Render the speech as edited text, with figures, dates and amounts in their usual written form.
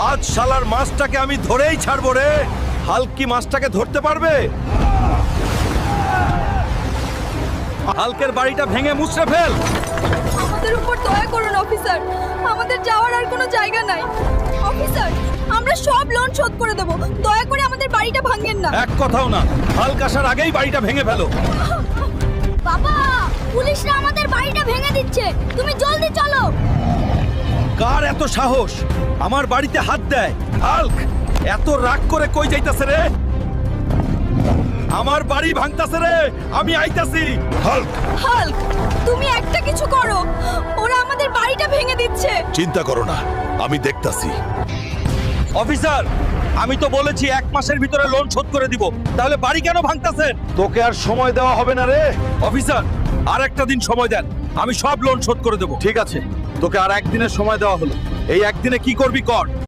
আজ শালার মাছটাকে আমি ধরেই ছাড়বো রে। হাল্ক কি মাছটাকে ধরতে পারবে? হাল্কের বাড়িটা ভেঙে মুছড়ে ফেল। আমাদের উপর দয়া করুন অফিসার, আমাদের যাওয়ার আর কোনো জায়গা নাই। অফিসার, আমরা সব লোন শোধ করে দেব, দয়া করে আমাদের বাড়িটা ভাঙেন না। এক কথাও না, হাল্ক আসার আগেই বাড়িটা ভেঙে ফেলো। বাবা, পুলিশরা আমাদের বাড়িটা ভেঙে দিচ্ছে, তুমি জলদি চলো। কার এত সাহস আমার বাড়িতে হাত দেয়? হাল্ক এত রাগ করে কই যাইতাছে রে? আমার বাড়ি ভাঙতাছে রে, আমি আইতাছি। হাল্ক হাল্ক, তুমি একটা কিছু করো, ওরা আমাদের বাড়িটা ভেঙে দিচ্ছে। চিন্তা করো না, আমি দেখতাছি। অফিসার, আমি তো বলেছি 1 মাসের ভিতরে লোন শোধ করে দিব, তাহলে বাড়ি কেন ভাঙতাছেন? তোকে আর সময় দেওয়া হবে না রে। অফিসার, আর একটা দিন সময় দেন, আমি সব লোন শোধ করে দেব। ঠিক আছে, তোকে আর একদিনের সময় দেওয়া হলো, এই একদিনে কি করবি কর।